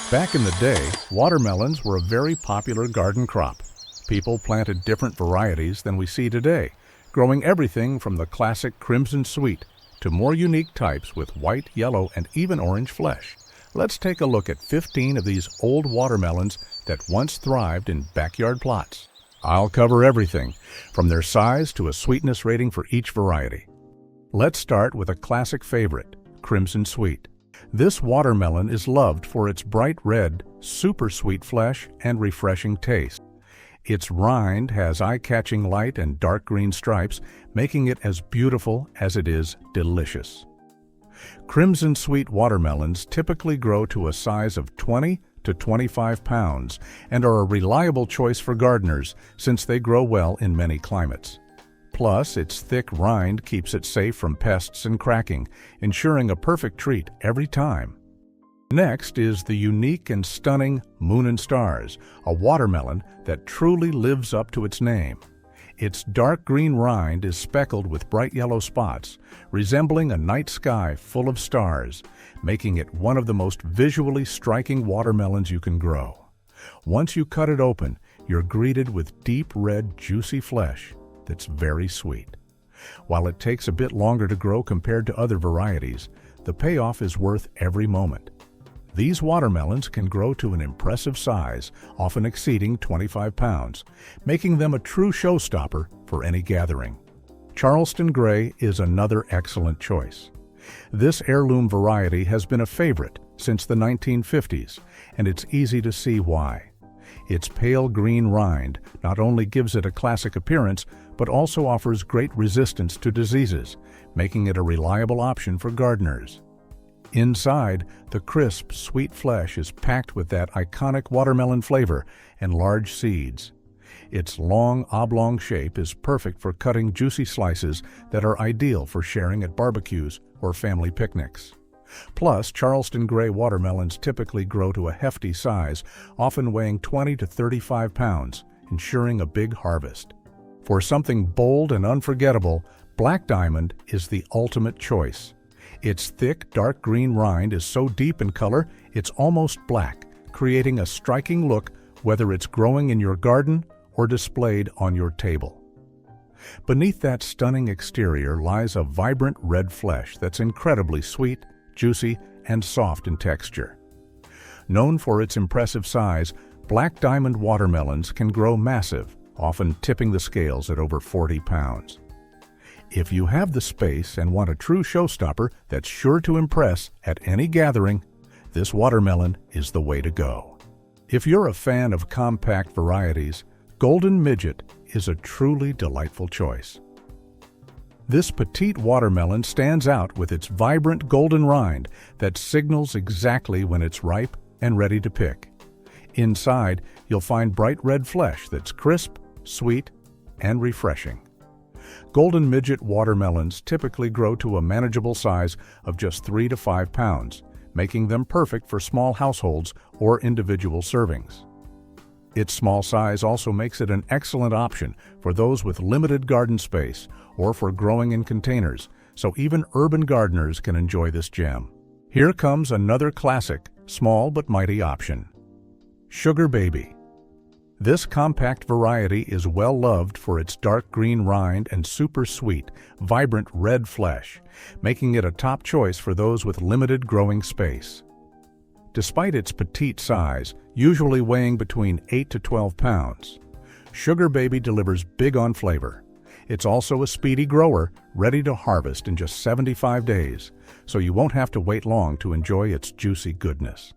Back in the day, watermelons were a very popular garden crop. People planted different varieties than we see today, growing everything from the classic crimson sweet to more unique types with white, yellow, and even orange flesh. Let's take a look at 15 of these old watermelons that once thrived in backyard plots. I'll cover everything, from their size to a sweetness rating for each variety. Let's start with a classic favorite, Crimson Sweet. This watermelon is loved for its bright red, super sweet flesh and refreshing taste. Its rind has eye-catching light and dark green stripes, making it as beautiful as it is delicious. Crimson Sweet watermelons typically grow to a size of 20 to 25 pounds and are a reliable choice for gardeners since they grow well in many climates. Plus, its thick rind keeps it safe from pests and cracking, ensuring a perfect treat every time. Next is the unique and stunning Moon and Stars, a watermelon that truly lives up to its name. Its dark green rind is speckled with bright yellow spots, resembling a night sky full of stars, making it one of the most visually striking watermelons you can grow. Once you cut it open, you're greeted with deep red, juicy flesh that's very sweet. While it takes a bit longer to grow compared to other varieties, the payoff is worth every moment. These watermelons can grow to an impressive size, often exceeding 25 pounds, making them a true showstopper for any gathering. Charlston Gray is another excellent choice. This heirloom variety has been a favorite since the 1950s, and it's easy to see why. Its pale green rind not only gives it a classic appearance, but also offers great resistance to diseases, making it a reliable option for gardeners. Inside, the crisp, sweet flesh is packed with that iconic watermelon flavor and large seeds. Its long, oblong shape is perfect for cutting juicy slices that are ideal for sharing at barbecues or family picnics. Plus, Charleston Gray watermelons typically grow to a hefty size, often weighing 20 to 35 pounds, ensuring a big harvest. For something bold and unforgettable, Black Diamond is the ultimate choice. Its thick, dark green rind is so deep in color, it's almost black, creating a striking look whether it's growing in your garden or displayed on your table. Beneath that stunning exterior lies a vibrant red flesh that's incredibly sweet, juicy, and soft in texture. Known for its impressive size, Black Diamond watermelons can grow massive, often tipping the scales at over 40 pounds. If you have the space and want a true showstopper that's sure to impress at any gathering, this watermelon is the way to go. If you're a fan of compact varieties, Golden Midget is a truly delightful choice. This petite watermelon stands out with its vibrant golden rind that signals exactly when it's ripe and ready to pick. Inside, you'll find bright red flesh that's crisp, sweet, and refreshing. Golden Midget watermelons typically grow to a manageable size of just 3 to 5 pounds, making them perfect for small households or individual servings. Its small size also makes it an excellent option for those with limited garden space or for growing in containers, so even urban gardeners can enjoy this gem. Here comes another classic, small but mighty option. Sugar Baby. This compact variety is well loved for its dark green rind and super sweet, vibrant red flesh, making it a top choice for those with limited growing space. Despite its petite size, usually weighing between 8 to 12 pounds, Sugar Baby delivers big on flavor. It's also a speedy grower, ready to harvest in just 75 days, so you won't have to wait long to enjoy its juicy goodness.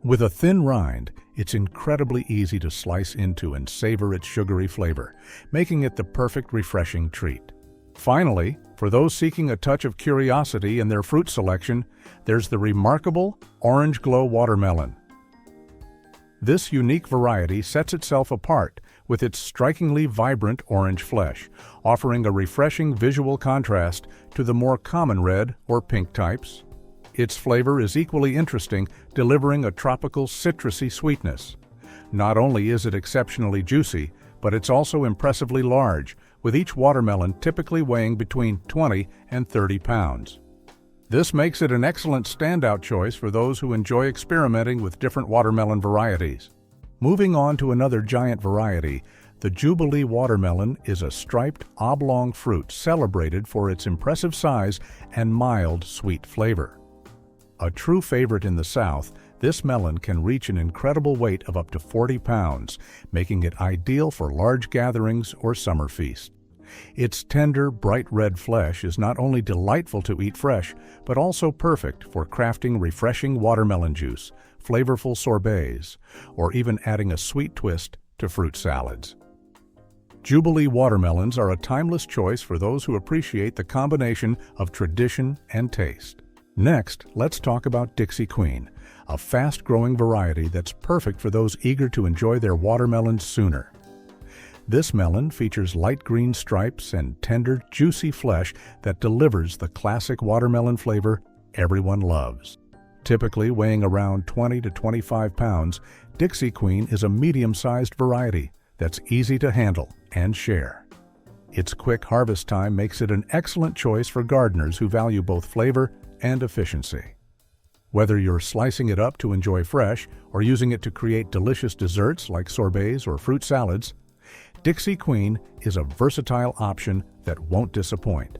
With a thin rind, it's incredibly easy to slice into and savor its sugary flavor, making it the perfect refreshing treat. Finally, for those seeking a touch of curiosity in their fruit selection, there's the remarkable Orangeglo watermelon. This unique variety sets itself apart with its strikingly vibrant orange flesh, offering a refreshing visual contrast to the more common red or pink types. Its flavor is equally interesting, delivering a tropical citrusy sweetness. Not only is it exceptionally juicy, but it's also impressively large, with each watermelon typically weighing between 20 and 30 pounds. This makes it an excellent standout choice for those who enjoy experimenting with different watermelon varieties. Moving on to another giant variety, the Jubilee watermelon is a striped, oblong fruit celebrated for its impressive size and mild, sweet flavor. A true favorite in the South, this melon can reach an incredible weight of up to 40 pounds, making it ideal for large gatherings or summer feasts. Its tender, bright red flesh is not only delightful to eat fresh, but also perfect for crafting refreshing watermelon juice, flavorful sorbets, or even adding a sweet twist to fruit salads. Jubilee watermelons are a timeless choice for those who appreciate the combination of tradition and taste. Next, let's talk about Dixie Queen, a fast-growing variety that's perfect for those eager to enjoy their watermelons sooner. This melon features light green stripes and tender, juicy flesh that delivers the classic watermelon flavor everyone loves. Typically weighing around 20 to 25 pounds, Dixie Queen is a medium-sized variety that's easy to handle and share. Its quick harvest time makes it an excellent choice for gardeners who value both flavor and efficiency. Whether you're slicing it up to enjoy fresh or using it to create delicious desserts like sorbets or fruit salads, Dixie Queen is a versatile option that won't disappoint.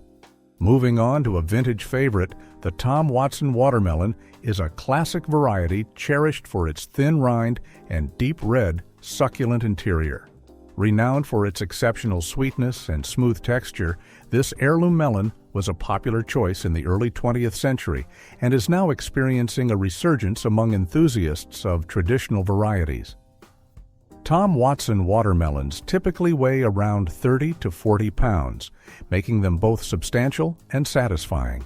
Moving on to a vintage favorite, the Tom Watson watermelon is a classic variety cherished for its thin rind and deep red, succulent interior. Renowned for its exceptional sweetness and smooth texture, this heirloom melon was a popular choice in the early 20th century and is now experiencing a resurgence among enthusiasts of traditional varieties. Tom Watson watermelons typically weigh around 30 to 40 pounds, making them both substantial and satisfying.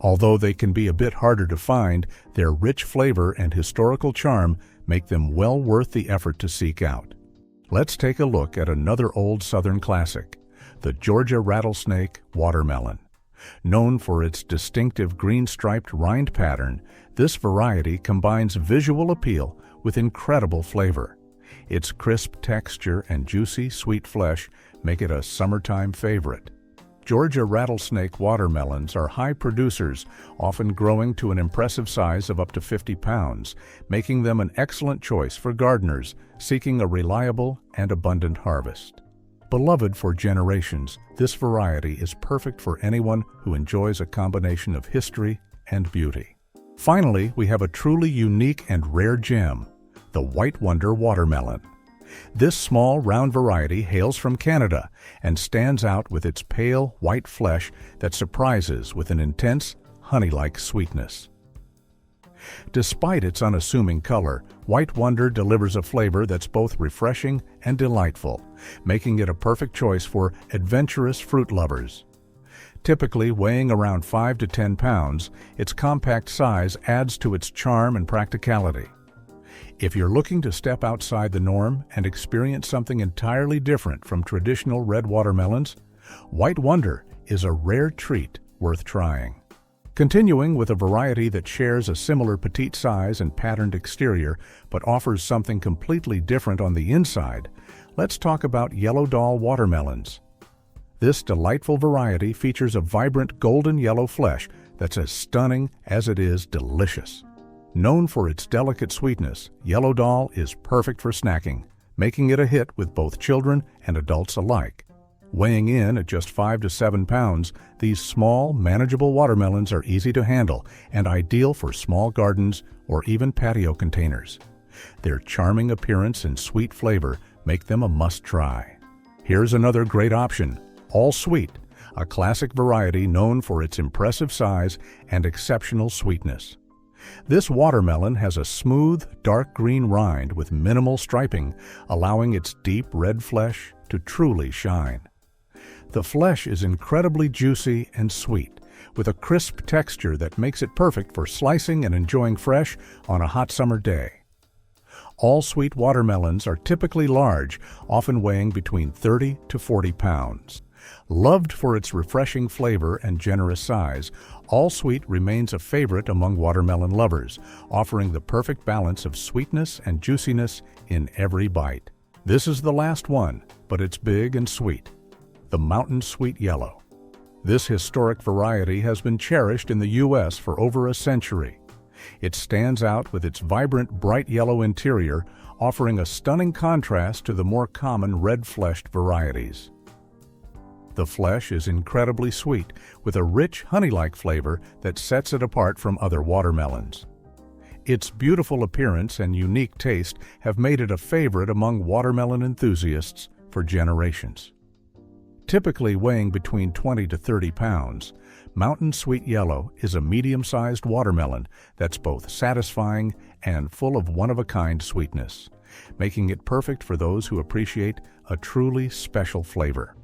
Although they can be a bit harder to find, their rich flavor and historical charm make them well worth the effort to seek out. Let's take a look at another old Southern classic, the Georgia Rattlesnake watermelon. Known for its distinctive green-striped rind pattern, this variety combines visual appeal with incredible flavor. Its crisp texture and juicy, sweet flesh make it a summertime favorite. Georgia Rattlesnake watermelons are high producers, often growing to an impressive size of up to 50 pounds, making them an excellent choice for gardeners seeking a reliable and abundant harvest. Beloved for generations, this variety is perfect for anyone who enjoys a combination of history and beauty. Finally, we have a truly unique and rare gem, the White Wonder watermelon. This small, round variety hails from Canada and stands out with its pale, white flesh that surprises with an intense, honey-like sweetness. Despite its unassuming color, White Wonder delivers a flavor that's both refreshing and delightful, making it a perfect choice for adventurous fruit lovers. Typically weighing around 5 to 10 pounds, its compact size adds to its charm and practicality. If you're looking to step outside the norm and experience something entirely different from traditional red watermelons, White Wonder is a rare treat worth trying. Continuing with a variety that shares a similar petite size and patterned exterior but offers something completely different on the inside, let's talk about Yellow Doll watermelons. This delightful variety features a vibrant golden yellow flesh that's as stunning as it is delicious. Known for its delicate sweetness, Yellow Doll is perfect for snacking, making it a hit with both children and adults alike. Weighing in at just 5 to 7 pounds, these small, manageable watermelons are easy to handle and ideal for small gardens or even patio containers. Their charming appearance and sweet flavor make them a must-try. Here's another great option, Allsweet, a classic variety known for its impressive size and exceptional sweetness. This watermelon has a smooth, dark green rind with minimal striping, allowing its deep red flesh to truly shine. The flesh is incredibly juicy and sweet, with a crisp texture that makes it perfect for slicing and enjoying fresh on a hot summer day. Allsweet watermelons are typically large, often weighing between 30 to 40 pounds. Loved for its refreshing flavor and generous size, Allsweet remains a favorite among watermelon lovers, offering the perfect balance of sweetness and juiciness in every bite. This is the last one, but it's big and sweet, the Mountain Sweet Yellow. This historic variety has been cherished in the U.S. for over a century. It stands out with its vibrant bright yellow interior, offering a stunning contrast to the more common red-fleshed varieties. The flesh is incredibly sweet, with a rich honey-like flavor that sets it apart from other watermelons. Its beautiful appearance and unique taste have made it a favorite among watermelon enthusiasts for generations. Typically weighing between 20 to 30 pounds, Mountain Sweet Yellow is a medium-sized watermelon that's both satisfying and full of one-of-a-kind sweetness, making it perfect for those who appreciate a truly special flavor.